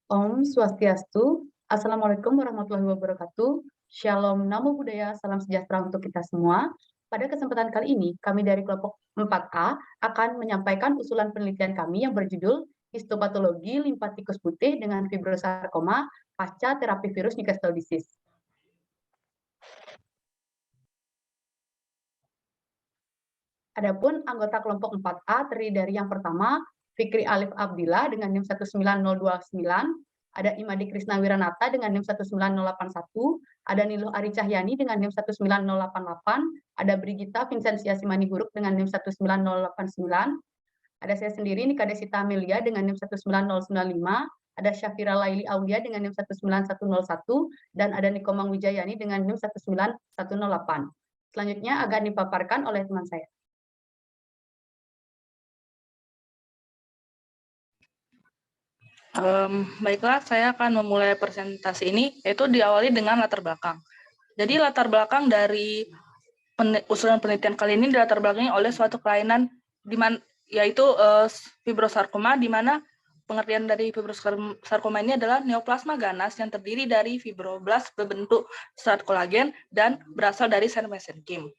Om Swastiastu, Assalamualaikum warahmatullahi wabarakatuh, Shalom, Namo Buddhaya, Salam Sejahtera untuk kita semua. Pada kesempatan kali ini, kami dari kelompok 4A akan menyampaikan usulan penelitian kami yang berjudul Histopatologi limpa tikus putih dengan fibrosarkoma pasca terapi virus Newcastle disease. Adapun anggota kelompok 4A terdiri dari yang pertama, Fikri Alif Abdillah dengan NIM 19029, ada Imadi Krisna Wiranata dengan NIM 19081, ada Niluh Ari Cahyani dengan NIM 19088, ada Brigita Vincentia Simanihuruk dengan NIM 19089, ada saya sendiri Nikade Sita Amelia dengan NIM 19095, ada Syafira Laili Aulia dengan NIM 19101, dan ada Nikomang Wijayani dengan NIM 19108. Selanjutnya akan dipaparkan oleh teman saya. Baiklah, saya akan memulai presentasi ini, yaitu diawali dengan latar belakang. Jadi latar belakang dari usulan penelitian kali ini dilatar belakangi oleh suatu kelainan yaitu fibrosarkoma, di mana pengertian dari fibrosarkoma ini adalah neoplasma ganas yang terdiri dari fibroblast berbentuk serat kolagen dan berasal dari sel mesenkim.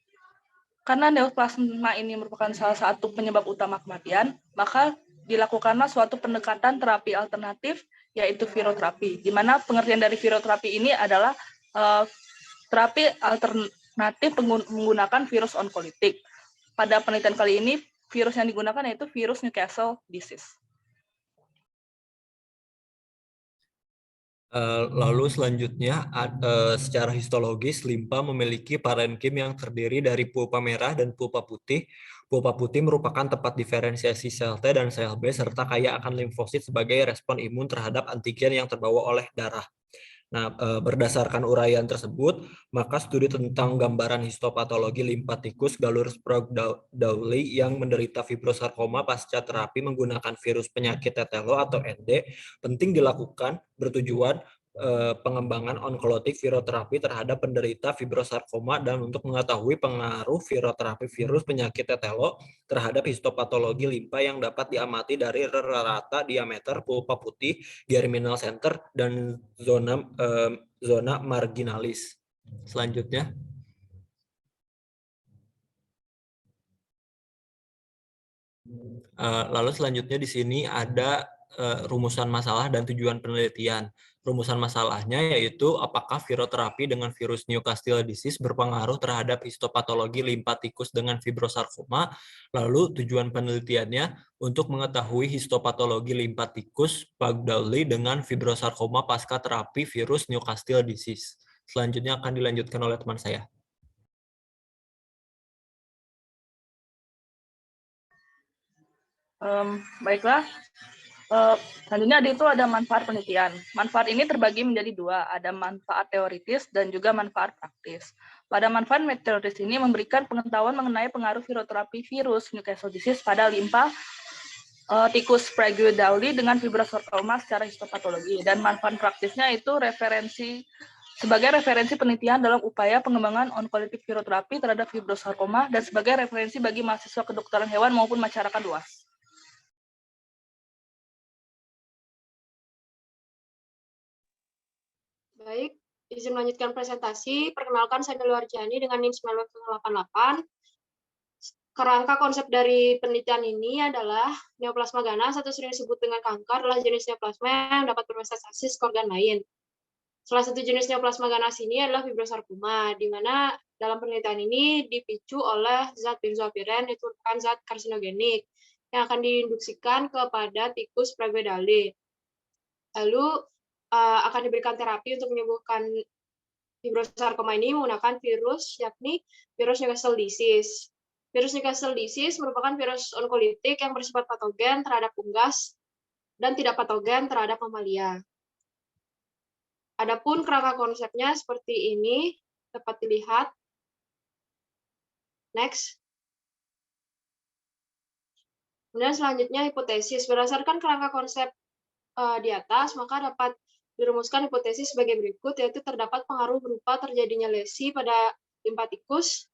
Karena neoplasma ini merupakan salah satu penyebab utama kematian, maka dilakukanlah suatu pendekatan terapi alternatif, yaitu viroterapi, di mana pengertian dari viroterapi ini adalah terapi alternatif menggunakan virus onkolitik. Pada penelitian kali ini, virus yang digunakan yaitu virus Newcastle disease. Lalu selanjutnya, secara histologis, limpa memiliki parenkim yang terdiri dari pulpa merah dan pulpa putih. Pulpa putih merupakan tempat diferensiasi sel T dan sel B, serta kaya akan limfosit sebagai respon imun terhadap antigen yang terbawa oleh darah. Nah, berdasarkan uraian tersebut, maka studi tentang gambaran histopatologi limpa tikus Galur Sprague-Dawley yang menderita fibrosarkoma pasca terapi menggunakan virus penyakit tetelo atau ND penting dilakukan bertujuan pengembangan onkolotik viroterapi terhadap penderita fibrosarkoma dan untuk mengetahui pengaruh viroterapi virus penyakit tetelo terhadap histopatologi limpa yang dapat diamati dari rata diameter pulpa putih, germinal center, dan zona marginalis. Selanjutnya. Lalu selanjutnya di sini ada rumusan masalah dan tujuan penelitian. Rumusan masalahnya yaitu apakah viroterapi dengan virus Newcastle disease berpengaruh terhadap histopatologi limpa tikus dengan fibrosarkoma. Lalu tujuan penelitiannya untuk mengetahui histopatologi limpa tikus Sprague-Dawley dengan fibrosarkoma pasca terapi virus Newcastle disease. Selanjutnya akan dilanjutkan oleh teman saya. Baiklah, selanjutnya itu ada manfaat penelitian. Manfaat ini terbagi menjadi dua, ada manfaat teoritis dan juga manfaat praktis. Pada manfaat teoritis ini memberikan pengetahuan mengenai pengaruh viroterapi virus Newcastle disease pada limpa tikus Sprague-Dawley dengan fibrosarkoma secara histopatologi. Dan manfaat praktisnya itu sebagai referensi penelitian dalam upaya pengembangan onkolitik viroterapi terhadap fibrosarkoma dan sebagai referensi bagi mahasiswa kedokteran hewan maupun masyarakat luas. Baik, izin melanjutkan presentasi. Perkenalkan, saya Niluh Ari Cahyani dengan NIM 19088. Kerangka konsep dari penelitian ini adalah neoplasma ganas atau sering disebut dengan kanker adalah jenis neoplasma yang dapat bermetastasi ke organ lain. Salah satu jenis neoplasma ganas ini adalah fibrosarkoma, di mana dalam penelitian ini dipicu oleh zat benzoapiren, itu merupakan zat karsinogenik yang akan diinduksikan kepada tikus Sprague-Dawley. Lalu akan diberikan terapi untuk menyembuhkan fibrosarkoma ini menggunakan virus, yakni virus Newcastle disease. Virus Newcastle disease merupakan virus onkolitik yang bersifat patogen terhadap unggas dan tidak patogen terhadap mamalia. Adapun kerangka konsepnya seperti ini, dapat dilihat. Next. Kemudian selanjutnya hipotesis. Berdasarkan kerangka konsep di atas, maka dapat dirumuskan hipotesis sebagai berikut, yaitu terdapat pengaruh berupa terjadinya lesi pada limpa tikus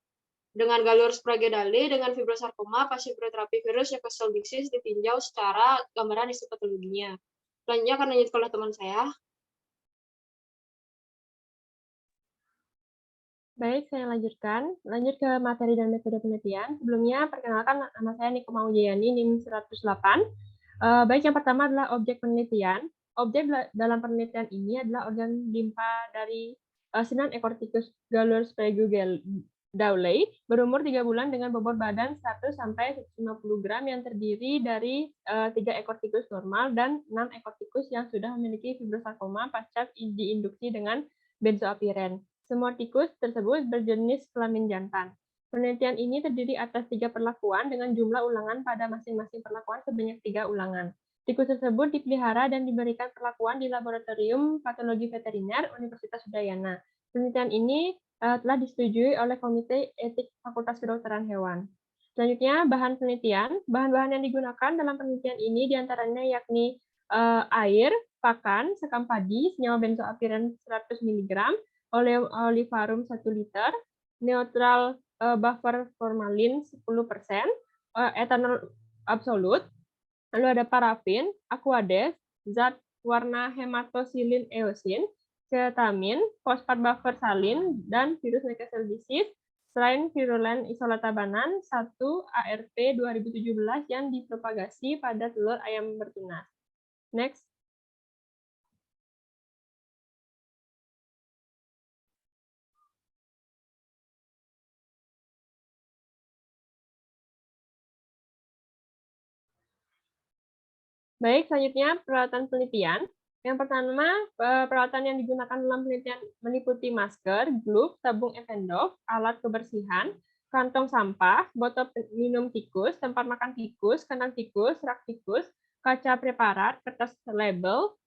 dengan Galur Sprague-Dawley dengan fibrosarkoma pasca viroterapi virus Newcastle disease ditinjau secara gambaran histopatologinya. Selanjutnya akan dilanjutkan oleh teman saya. Baik, saya lanjutkan. Lanjut ke materi dan metode penelitian. Sebelumnya, perkenalkan nama saya Niko Maujayani, NIM 108. Baik, yang pertama adalah objek penelitian. Objek dalam penelitian ini adalah organ limpa dari 9 ekor tikus Gallur Sprague Dowley berumur 3 bulan dengan bobot badan 1 sampai 150 gram yang terdiri dari 3 ekor tikus normal dan 6 ekor tikus yang sudah memiliki fibrosarkoma pasca diinduksi dengan benzoapiren. Semua tikus tersebut berjenis kelamin jantan. Penelitian ini terdiri atas 3 perlakuan dengan jumlah ulangan pada masing-masing perlakuan sebanyak 3 ulangan. Tikus tersebut dipelihara dan diberikan perlakuan di Laboratorium Patologi Veteriner Universitas Udayana. Penelitian ini telah disetujui oleh Komite Etik Fakultas Kedokteran Hewan. Selanjutnya, bahan penelitian. Bahan-bahan yang digunakan dalam penelitian ini diantaranya yakni air, pakan, sekam padi, senyawa benzoapiren 100 mg, oleofarum 1 liter, neutral buffer formalin 10%, etanol absolut, lalu ada parafin, aquades, zat warna hematosilin eosin, ketamin, fosfat buffer salin, dan virus Newcastle disease, selain virulen isolatabanan 1 ARP 2017 yang dipropagasi pada telur ayam bertunas. Next. Baik, selanjutnya peralatan penelitian. Yang pertama, peralatan yang digunakan dalam penelitian meliputi masker, glove, tabung Eppendorf, alat kebersihan, kantong sampah, botol minum tikus, tempat makan tikus, kandang tikus, rak tikus, kaca preparat, kertas label,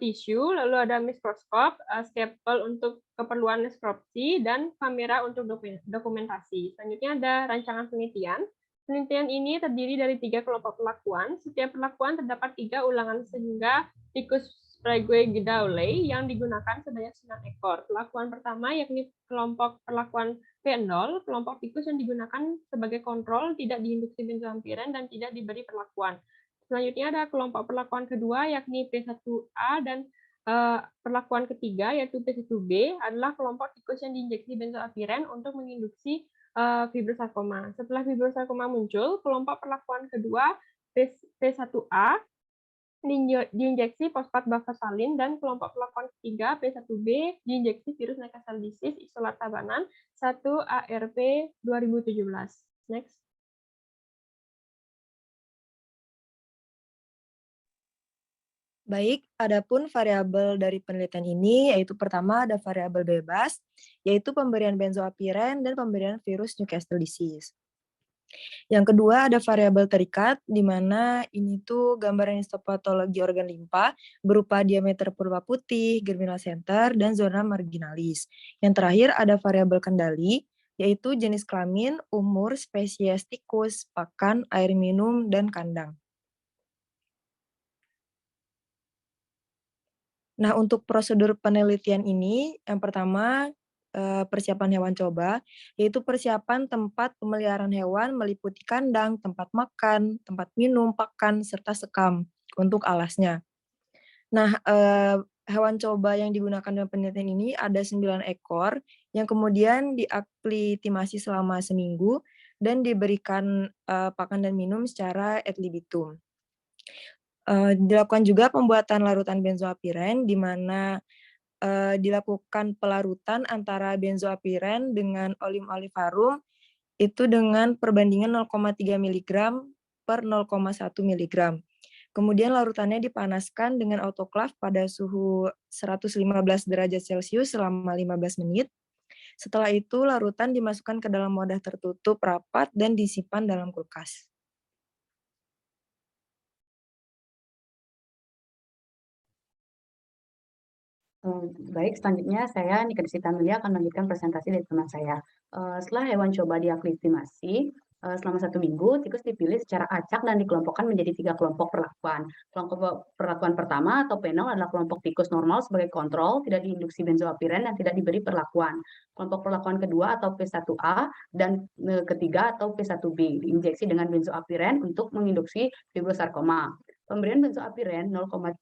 tisu, lalu ada mikroskop, scalpel untuk keperluan nekropsi, dan kamera untuk dokumentasi. Selanjutnya ada rancangan penelitian. Penelitian ini terdiri dari 3 kelompok perlakuan. Setiap perlakuan terdapat 3 ulangan sehingga tikus Sprague Dowley yang digunakan sebanyak 9 ekor. Perlakuan pertama yakni kelompok perlakuan P0, kelompok tikus yang digunakan sebagai kontrol, tidak diinduksi benzoapiren dan tidak diberi perlakuan. Selanjutnya ada kelompok perlakuan kedua yakni P1A dan perlakuan ketiga yaitu P1B adalah kelompok tikus yang diinjeksi benzoapiren untuk menginduksi fibrosarkoma. Setelah fibrosarkoma muncul, kelompok perlakuan kedua P1A diinjeksi fosfat buffersalin dan kelompok perlakuan ketiga P1B diinjeksi virus Newcastle disease isolatabanan 1 ARP 2017. Next. Baik, adapun variabel dari penelitian ini yaitu pertama ada variabel bebas, yaitu pemberian benzoapiren dan pemberian virus Newcastle disease. Yang kedua ada variabel terikat, di mana ini tuh gambaran histopatologi organ limpa berupa diameter purpa putih, germinal center, dan zona marginalis. Yang terakhir ada variabel kendali, yaitu jenis kelamin, umur, spesies tikus, pakan, air minum, dan kandang. Nah, untuk prosedur penelitian ini, yang pertama persiapan hewan coba, yaitu persiapan tempat pemeliharaan hewan meliputi kandang, tempat makan, tempat minum, pakan, serta sekam untuk alasnya. Nah, hewan coba yang digunakan dalam penelitian ini ada 9 ekor yang kemudian diaklimatisasi selama seminggu dan diberikan pakan dan minum secara ad libitum. Dilakukan juga pembuatan larutan benzoapiren, di mana dilakukan pelarutan antara benzoapiren dengan olifarum itu dengan perbandingan 0,3 mg per 0,1 mg. Kemudian larutannya dipanaskan dengan autoklav pada suhu 115 derajat Celcius selama 15 menit. Setelah itu larutan dimasukkan ke dalam wadah tertutup rapat dan disimpan dalam kulkas. Baik, selanjutnya saya Nika Desita Amelia akan melanjutkan presentasi dari teman saya. Setelah hewan coba diaklimatisasi, selama 1 minggu, tikus dipilih secara acak dan dikelompokkan menjadi 3 kelompok perlakuan. Kelompok perlakuan pertama atau P0 adalah kelompok tikus normal sebagai kontrol, tidak diinduksi benzoapiren dan tidak diberi perlakuan. Kelompok perlakuan kedua atau P1A dan ketiga atau P1B diinjeksi dengan benzoapiren untuk menginduksi fibrosarkoma. Pemberian benzoapiren 0,3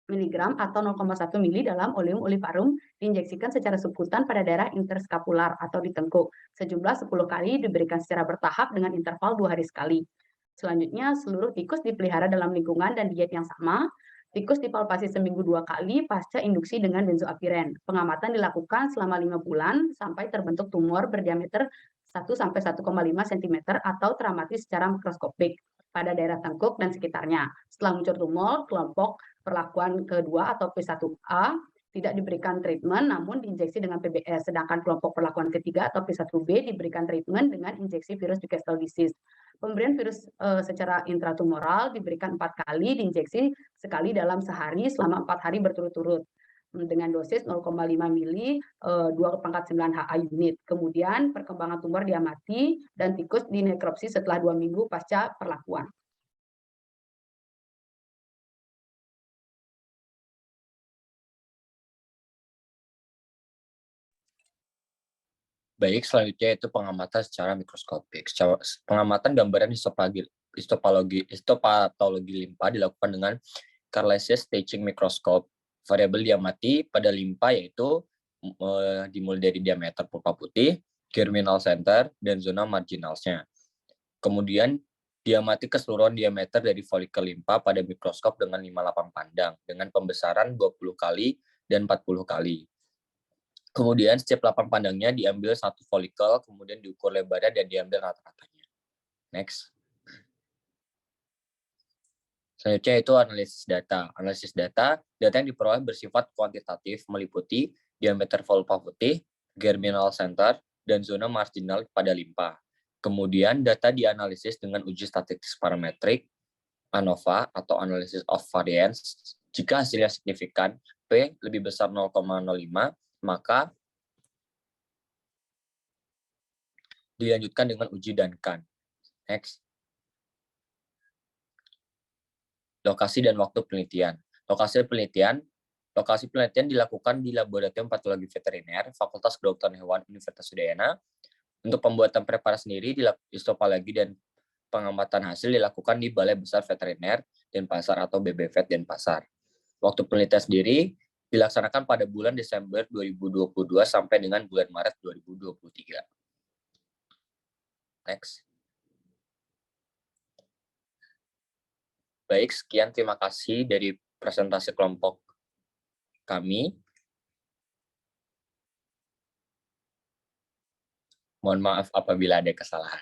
mg atau 0,1 mili dalam oleum olivarum diinjeksikan secara subkutan pada daerah interskapular atau di tengkuk. Sejumlah 10 kali diberikan secara bertahap dengan interval 2 hari sekali. Selanjutnya, seluruh tikus dipelihara dalam lingkungan dan diet yang sama. Tikus dipalpasi seminggu 2 kali pasca induksi dengan benzoapiren. Pengamatan dilakukan selama 5 bulan sampai terbentuk tumor berdiameter 1–1,5 cm atau teramati secara mikroskopik pada daerah tengkuk dan sekitarnya. Setelah muncul tumor, kelompok perlakuan kedua atau P1A tidak diberikan treatment namun diinjeksi dengan PBS, sedangkan kelompok perlakuan ketiga atau P1B diberikan treatment dengan injeksi virus Newcastle disease. Pemberian virus secara intratumoral diberikan 4 kali, diinjeksi sekali dalam sehari selama 4 hari berturut-turut dengan dosis 0,5 mili 2/9 HA unit. Kemudian perkembangan tumor diamati dan tikus dinekropsi setelah 2 minggu pasca perlakuan. Baik, selanjutnya itu pengamatan secara mikroskopik. Pengamatan gambaran histopatologi limpa dilakukan dengan Carlesius staging microscope. Variabel diamati pada limpa yaitu dimulai dari diameter pulpa putih, germinal center, dan zona marginalsnya. Kemudian diamati keseluruhan diameter dari folikel limpa pada mikroskop dengan 5 lapang pandang dengan pembesaran 20 kali dan 40 kali. Kemudian setiap lapang pandangnya diambil satu folikel, kemudian diukur lebarnya dan diambil rata-ratanya. Next. Selanjutnya itu analisis data. Analisis data yang diperoleh bersifat kuantitatif meliputi diameter folikel putih, germinal center, dan zona marginal pada limpa. Kemudian data dianalisis dengan uji statistik parametrik, ANOVA atau Analysis of Variance. Jika hasilnya signifikan, P lebih besar 0,05, maka dilanjutkan dengan uji Duncan. Next. Lokasi dan waktu penelitian. Lokasi penelitian dilakukan di Laboratorium Patologi Veteriner, Fakultas Kedokteran Hewan Universitas Udayana. Untuk pembuatan preparasi sendiri, histopatologi dan pengamatan hasil dilakukan di Balai Besar Veteriner Denpasar atau BBVet Denpasar. Waktu penelitian sendiri dilaksanakan pada bulan Desember 2022 sampai dengan bulan Maret 2023. Next. Baik, sekian terima kasih dari presentasi kelompok kami. Mohon maaf apabila ada kesalahan.